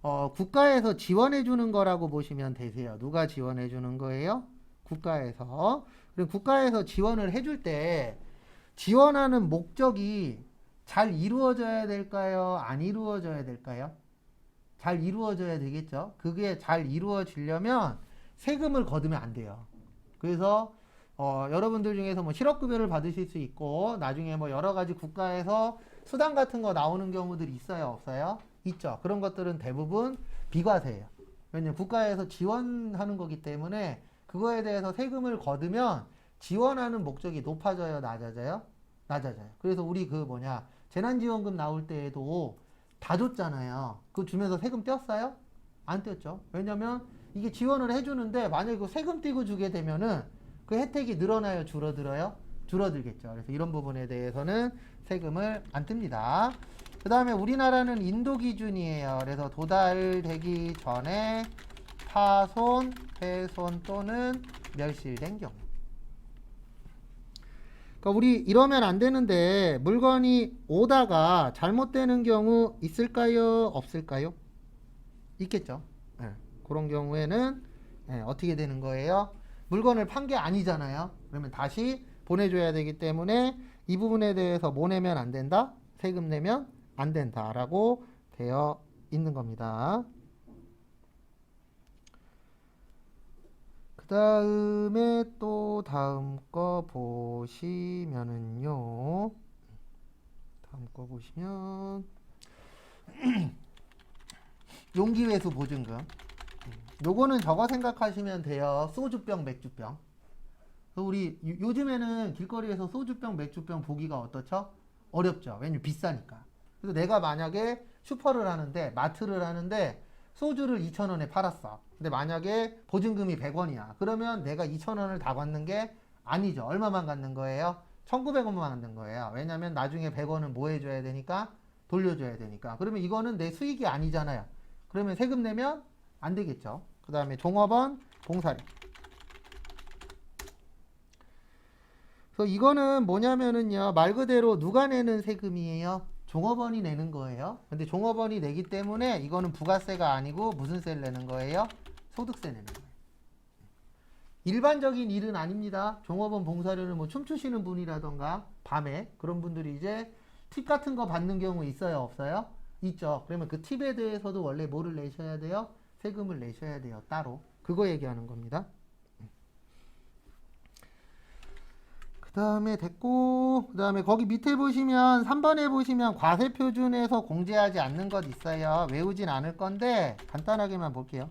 국가에서 지원해 주는 거라고 보시면 되세요. 누가 지원해 주는 거예요? 국가에서. 그럼 국가에서 지원을 해줄 때 지원하는 목적이 잘 이루어져야 될까요? 안 이루어져야 될까요? 잘 이루어져야 되겠죠. 그게 잘 이루어지려면 세금을 거두면 안 돼요. 그래서 여러분들 중에서 뭐 실업급여를 받으실 수 있고 나중에 뭐 여러 가지 국가에서 수당 같은 거 나오는 경우들이 있어요? 없어요? 있죠. 그런 것들은 대부분 비과세예요. 왜냐면 국가에서 지원하는 거기 때문에 그거에 대해서 세금을 거두면 지원하는 목적이 높아져요? 낮아져요? 낮아져요. 그래서 우리 재난지원금 나올 때에도 다 줬잖아요. 그거 주면서 세금 뗐어요? 안 뗐죠. 왜냐면 이게 지원을 해주는데 만약에 그 세금 떼고 주게 되면은 그 혜택이 늘어나요? 줄어들어요? 줄어들겠죠. 그래서 이런 부분에 대해서는 세금을 안 뜹니다. 그 다음에 우리나라는 인도 기준이에요. 그래서 도달되기 전에 파손, 훼손 또는 멸실된 경우. 그러니까 우리 이러면 안 되는데 물건이 오다가 잘못되는 경우 있을까요? 없을까요? 있겠죠. 네. 그런 경우에는 어떻게 되는 거예요? 물건을 판 게 아니잖아요. 그러면 다시 보내줘야 되기 때문에 이 부분에 대해서 뭐 내면 안 된다? 세금 내면 안 된다라고 되어 있는 겁니다. 그 다음에 또 다음 거 보시면은요. 다음 거 보시면 용기회수 보증금. 요거는 저거 생각하시면 돼요. 소주병, 맥주병. 우리 요즘에는 길거리에서 소주병, 맥주병 보기가 어떻죠? 어렵죠. 왜냐면 비싸니까. 그래서 내가 만약에 슈퍼를 하는데 마트를 하는데 소주를 2,000원에 팔았어. 근데 만약에 보증금이 100원이야. 그러면 내가 2,000원을 다 받는 게 아니죠. 얼마만 갖는 거예요? 1,900원만 갖는 거예요. 왜냐면 나중에 100원은 뭐 해줘야 되니까? 돌려줘야 되니까. 그러면 이거는 내 수익이 아니잖아요. 그러면 세금 내면 안 되겠죠. 그 다음에 종업원, 봉사료. 그래서 이거는 뭐냐면은요, 말 그대로 누가 내는 세금이에요? 종업원이 내는 거예요. 근데 종업원이 내기 때문에 이거는 부가세가 아니고 무슨 세를 내는 거예요? 소득세 내는 거예요. 일반적인 일은 아닙니다. 종업원 봉사료는 뭐 춤추시는 분이라던가 밤에 그런 분들이 이제 팁 같은 거 받는 경우 있어요, 없어요? 있죠. 그러면 그 팁에 대해서도 원래 뭐를 내셔야 돼요? 세금을 내셔야 돼요, 따로. 그거 얘기하는 겁니다. 그 다음에 됐고, 그 다음에 거기 밑에 보시면 3번에 보시면 과세표준에서 공제하지 않는 것 있어요. 외우진 않을 건데 간단하게만 볼게요.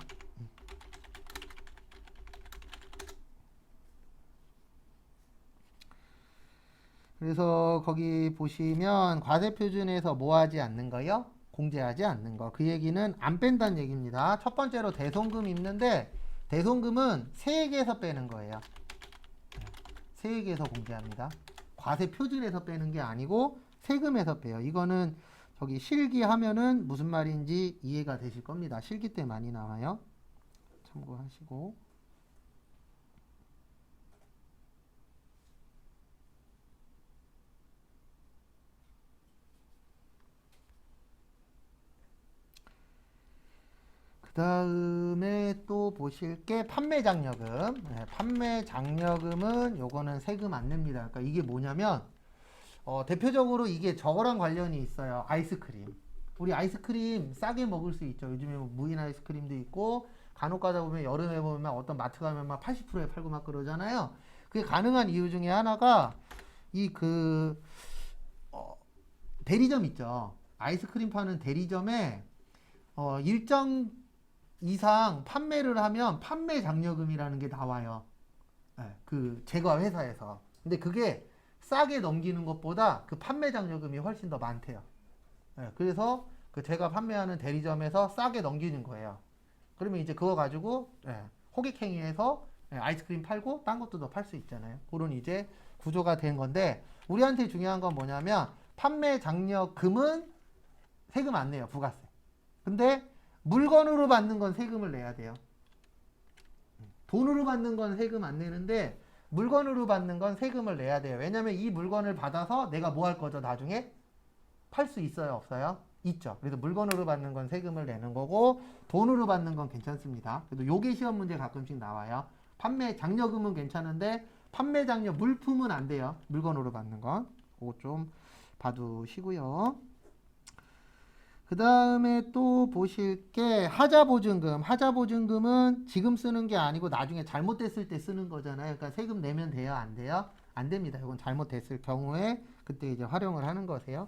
그래서 거기 보시면 과세표준에서 뭐 하지 않는 거요? 공제하지 않는 거. 그 얘기는 안 뺀다는 얘기입니다. 첫 번째로 대손금 있는데 대손금은 세액에서 빼는 거예요. 세액에서 공제합니다. 과세표준에서 빼는 게 아니고 세금에서 빼요. 이거는 저기 실기 하면은 무슨 말인지 이해가 되실 겁니다. 실기 때 많이 나와요. 참고하시고. 그 다음에 또 보실 게 판매장려금. 네, 판매장려금은 요거는 세금 안 냅니다. 그러니까 이게 뭐냐면 대표적으로 이게 저거랑 관련이 있어요. 아이스크림. 우리 아이스크림 싸게 먹을 수 있죠. 요즘에 뭐 무인 아이스크림도 있고 간혹 가다 보면 여름에 보면 어떤 마트 가면 막 80%에 팔고 막 그러잖아요. 그게 가능한 이유 중에 하나가 이 대리점 있죠. 아이스크림 파는 대리점에 일정 이상 판매를 하면 판매 장려금이라는 게 나와요. 네, 그 제과 회사에서. 근데 그게 싸게 넘기는 것보다 그 판매 장려금이 훨씬 더 많대요. 네, 그래서 그 제가 판매하는 대리점에서 싸게 넘기는 거예요. 그러면 이제 그거 가지고 호객행위해서 아이스크림 팔고 딴 것도 더 팔 수 있잖아요. 그런 이제 구조가 된 건데 우리한테 중요한 건 뭐냐면 판매 장려금은 세금 안 내요. 부가세. 근데 물건으로 받는 건 세금을 내야 돼요. 돈으로 받는 건 세금 안 내는데 물건으로 받는 건 세금을 내야 돼요. 왜냐면 이 물건을 받아서 내가 뭐 할 거죠? 나중에 팔 수 있어요? 없어요? 있죠. 그래서 물건으로 받는 건 세금을 내는 거고 돈으로 받는 건 괜찮습니다. 그래도 요게 시험 문제 가끔씩 나와요. 판매 장려금은 괜찮은데 판매 장려 물품은 안 돼요. 물건으로 받는 건. 그거 좀 봐두시고요. 그 다음에 또 보실 게 하자보증금. 하자보증금은 지금 쓰는 게 아니고 나중에 잘못됐을 때 쓰는 거잖아요. 그러니까 세금 내면 돼요? 안 돼요? 안 됩니다. 이건 잘못됐을 경우에 그때 이제 활용을 하는 거세요.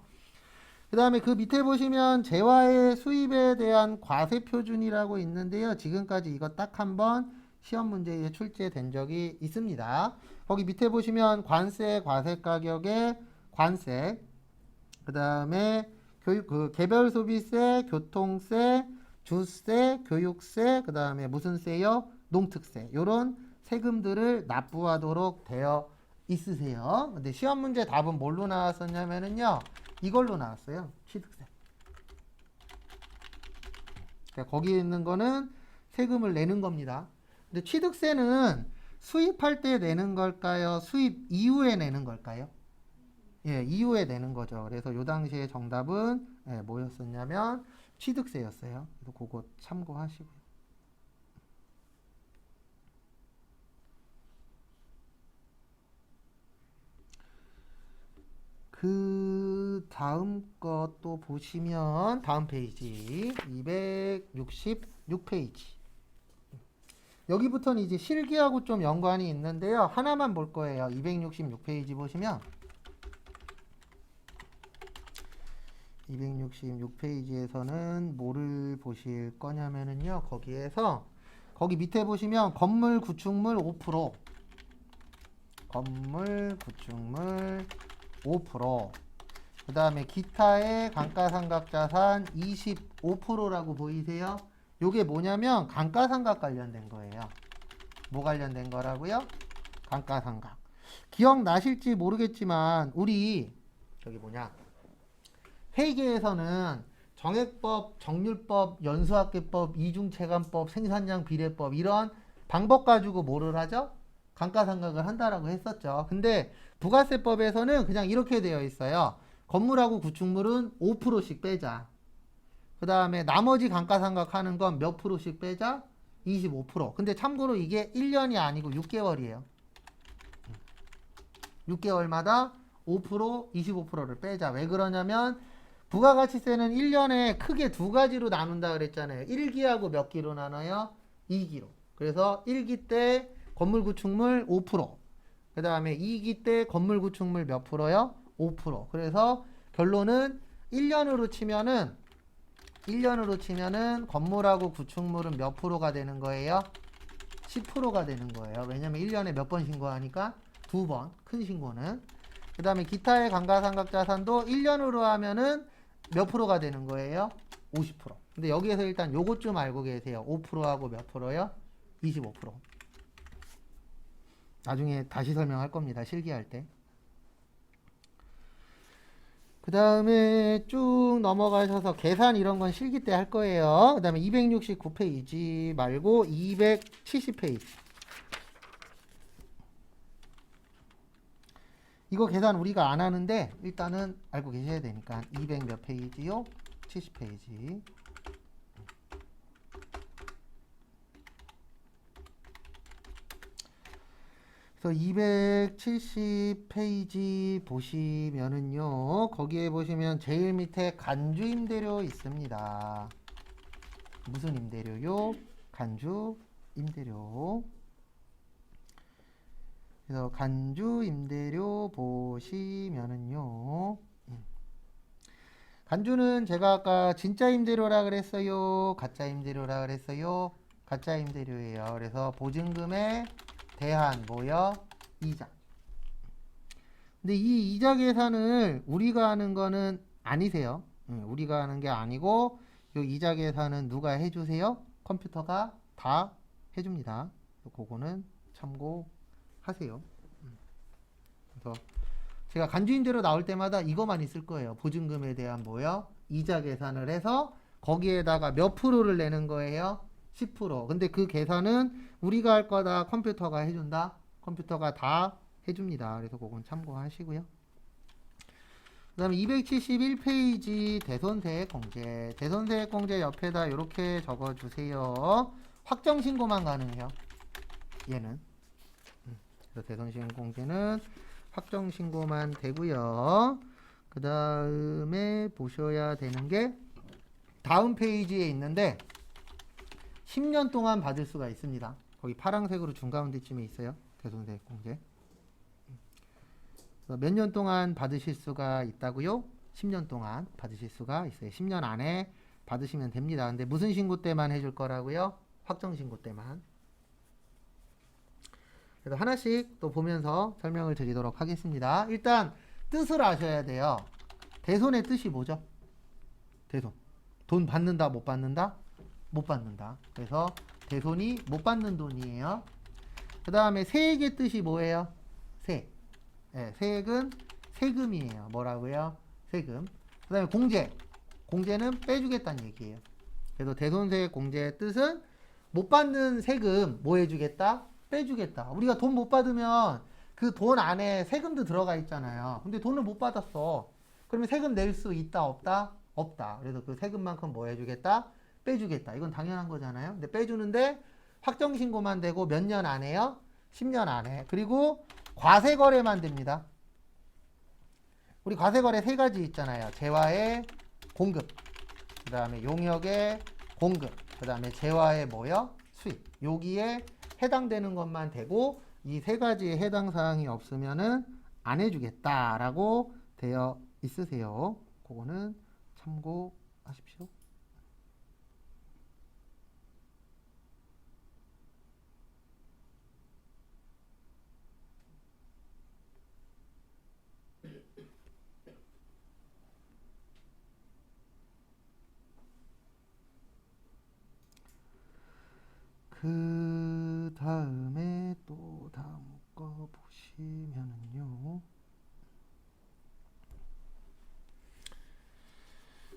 그 다음에 그 밑에 보시면 재화의 수입에 대한 과세표준이라고 있는데요. 지금까지 이거 딱 한 번 시험 문제에 출제된 적이 있습니다. 거기 밑에 보시면 관세, 과세가격의 관세, 그 다음에 개별 소비세, 교통세, 주세, 교육세, 그 다음에 무슨 세요? 농특세. 요런 세금들을 납부하도록 되어 있으세요. 근데 시험 문제 답은 뭘로 나왔었냐면은요. 이걸로 나왔어요. 취득세. 그러니까 거기 있는 거는 세금을 내는 겁니다. 근데 취득세는 수입할 때 내는 걸까요? 수입 이후에 내는 걸까요? 예, 이후에 내는 거죠. 그래서 요 당시에 정답은 뭐였었냐면 취득세였어요. 그래서 그거 참고하시고요. 그 다음 것도 보시면 다음 페이지 266페이지. 여기부터는 이제 실기하고 좀 연관이 있는데요. 하나만 볼 거예요. 266페이지 보시면 266페이지에서는 뭐를 보실 거냐면은요. 거기에서 거기 밑에 보시면 건물 구축물 5%, 건물 구축물 5%, 그 다음에 기타의 감가상각자산 25%라고 보이세요? 요게 뭐냐면 감가상각 관련된 거예요. 뭐 관련된 거라고요? 감가상각. 기억나실지 모르겠지만 우리 저기 뭐냐 회계에서는 정액법, 정률법, 연수학계법, 이중체감법, 생산량 비례법 이런 방법 가지고 뭐를 하죠? 감가상각을 한다라고 했었죠. 근데 부가세법에서는 그냥 이렇게 되어 있어요. 건물하고 구축물은 5%씩 빼자. 그 다음에 나머지 감가상각하는 건 몇 프로씩 빼자? 25%. 근데 참고로 이게 1년이 아니고 6개월이에요. 6개월마다 5%, 25%를 빼자. 왜 그러냐면 부가가치세는 1년에 크게 두 가지로 나눈다 그랬잖아요. 1기하고 몇 기로 나눠요? 2기로. 그래서 1기 때 건물 구축물 5%. 그 다음에 2기 때 건물 구축물 몇 프로요? 5%. 그래서 결론은 1년으로 치면은 건물하고 구축물은 몇 프로가 되는 거예요? 10%가 되는 거예요. 왜냐면 1년에 몇 번 신고하니까 두 번, 큰 신고는. 그 다음에 기타의 감가상각 자산도 1년으로 하면은 몇 프로가 되는 거예요? 50%. 근데 여기에서 일단 요것 좀 알고 계세요. 5%하고 몇 프로요? 25%. 나중에 다시 설명할 겁니다. 실기할 때. 그 다음에 쭉 넘어가셔서 계산 이런 건 실기 때 할 거예요. 그 다음에 269페이지 말고 270페이지. 이거 계산 우리가 안 하는데 일단은 알고 계셔야 되니까 200 몇 페이지요? 70페이지. 그래서 270페이지 보시면은요. 거기에 보시면 제일 밑에 간주 임대료 있습니다. 무슨 임대료요? 간주 임대료. 그래서 간주 임대료 보시면은요. 간주는 제가 아까 진짜 임대료라 그랬어요. 가짜 임대료라 그랬어요. 가짜 임대료예요. 그래서 보증금에 대한 뭐요? 이자. 근데 이 이자 계산을 우리가 하는 거는 아니세요. 우리가 하는 게 아니고 이 이자 계산은 누가 해주세요? 컴퓨터가 다 해줍니다. 그거는 참고하세요. 그래서 제가 간주임대로 나올 때마다 이거만 있을 거예요. 보증금에 대한 뭐요? 이자 계산을 해서 거기에다가 몇 프로를 내는 거예요? 10%. 근데 그 계산은 우리가 할 거다. 컴퓨터가 해준다. 컴퓨터가 다 해줍니다. 그래서 그건 참고하시고요. 그 다음에 271페이지 대손세액 공제. 대손세액 공제 옆에다 이렇게 적어주세요. 확정신고만 가능해요. 얘는. 그래서 대손시행 공제는 확정신고만 되고요. 그 다음에 보셔야 되는 게 다음 페이지에 있는데 10년 동안 받을 수가 있습니다. 거기 파란색으로 중가운데쯤에 있어요. 대손세액 공제. 몇 년 동안 받으실 수가 있다고요? 10년 동안 받으실 수가 있어요. 10년 안에 받으시면 됩니다. 근데 무슨 신고 때만 해줄 거라고요? 확정신고 때만. 그래서 하나씩 또 보면서 설명을 드리도록 하겠습니다. 일단 뜻을 아셔야 돼요. 대손의 뜻이 뭐죠? 대손. 돈 받는다, 못 받는다? 못 받는다. 그래서 대손이 못 받는 돈이에요. 그 다음에 세액의 뜻이 뭐예요? 세액. 네, 세액은 세금이에요. 뭐라고요? 세금. 그 다음에 공제. 공제는 빼주겠다는 얘기예요. 그래서 대손세액 공제의 뜻은 못 받는 세금 뭐 해주겠다? 빼주겠다. 우리가 돈 못 받으면 그 돈 안에 세금도 들어가 있잖아요. 근데 돈을 못 받았어. 그러면 세금 낼 수 있다, 없다? 없다. 그래서 그 세금만큼 뭐 해주겠다? 빼주겠다. 이건 당연한 거잖아요. 근데 빼주는데 확정신고만 되고 몇 년 안에요? 10년 안에. 그리고 과세거래만 됩니다. 우리 과세거래 세 가지 있잖아요. 재화의 공급, 그 다음에 용역의 공급, 그 다음에 재화의 뭐요? 수입. 여기에 해당되는 것만 되고 이 세 가지의 해당 사항이 없으면은 안 해주겠다라고 되어 있으세요. 그거는 참고하십시오. 그 다음에 또 다음 거 보시면 보시면은요.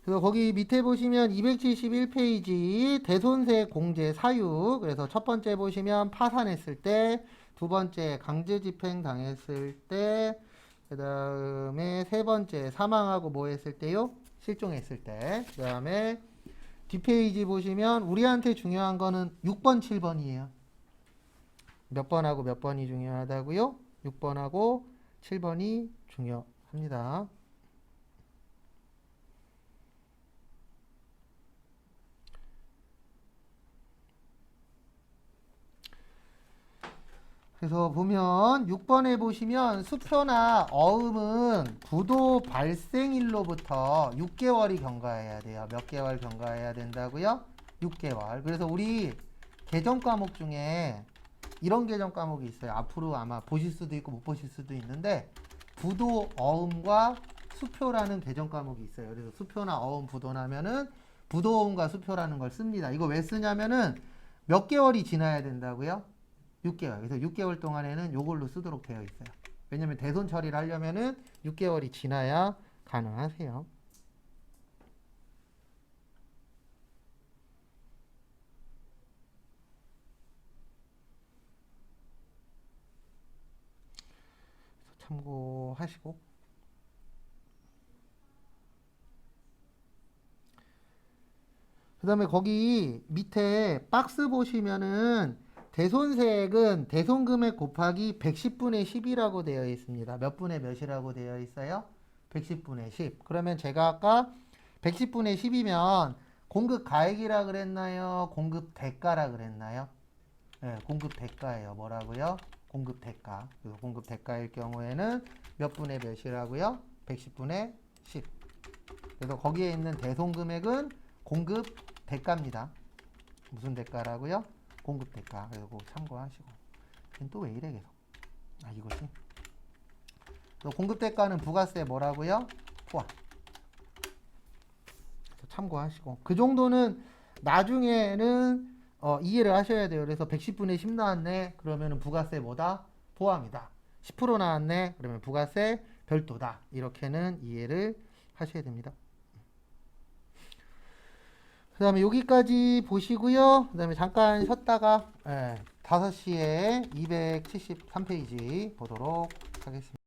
그래서 거기 밑에 보시면 271페이지 대손세 공제 사유. 그래서 첫 번째 보시면 파산했을 때, 두 번째 강제집행 당했을 때, 그 다음에 세 번째 사망하고 뭐 했을 때요? 실종했을 때. 그 다음에 뒷페이지 보시면 우리한테 중요한 거는 6번, 7번이에요. 몇 번하고 몇 번이 중요하다고요? 6번하고 7번이 중요합니다. 그래서 보면 6번에 보시면 수표나 어음은 부도 발생일로부터 6개월이 경과해야 돼요. 몇 개월 경과해야 된다고요? 6개월. 그래서 우리 개정 과목 중에 이런 개정 과목이 있어요. 앞으로 아마 보실 수도 있고 못 보실 수도 있는데 부도 어음과 수표라는 개정 과목이 있어요. 그래서 수표나 어음 부도나면은 부도 어음과 수표라는 걸 씁니다. 이거 왜 쓰냐면은 몇 개월이 지나야 된다고요? 6개월. 그래서 6개월 동안에는 요걸로 쓰도록 되어 있어요. 왜냐면 대손 처리를 하려면은 6개월이 지나야 가능하세요. 참고하시고. 그 다음에 거기 밑에 박스 보시면은 대손세액은 대손금액 곱하기 110분의 10이라고 되어 있습니다. 몇 분의 몇이라고 되어 있어요? 110분의 10. 그러면 제가 아까 110분의 10이면 공급 가액이라 그랬나요? 공급 대가라 그랬나요? 네, 공급 대가예요. 뭐라고요? 공급 대가. 그래서 공급 대가일 경우에는 몇 분의 몇이라고요? 110분의 10. 그래서 거기에 있는 대손금액은 공급 대가입니다. 무슨 대가라고요? 공급 대가. 그래서 그거 참고하시고. 또 왜 이래 계속. 아, 이것이. 공급 대가는 부가세 뭐라고요? 포함. 그래서 참고하시고. 그 정도는 나중에는 이해를 하셔야 돼요. 그래서 110분의 10 나왔네. 그러면은 부가세 뭐다? 포함이다. 10% 나왔네. 그러면 부가세 별도다. 이렇게는 이해를 하셔야 됩니다. 그 다음에 여기까지 보시고요. 그 다음에 잠깐 쉬었다가 5시에 273페이지 보도록 하겠습니다.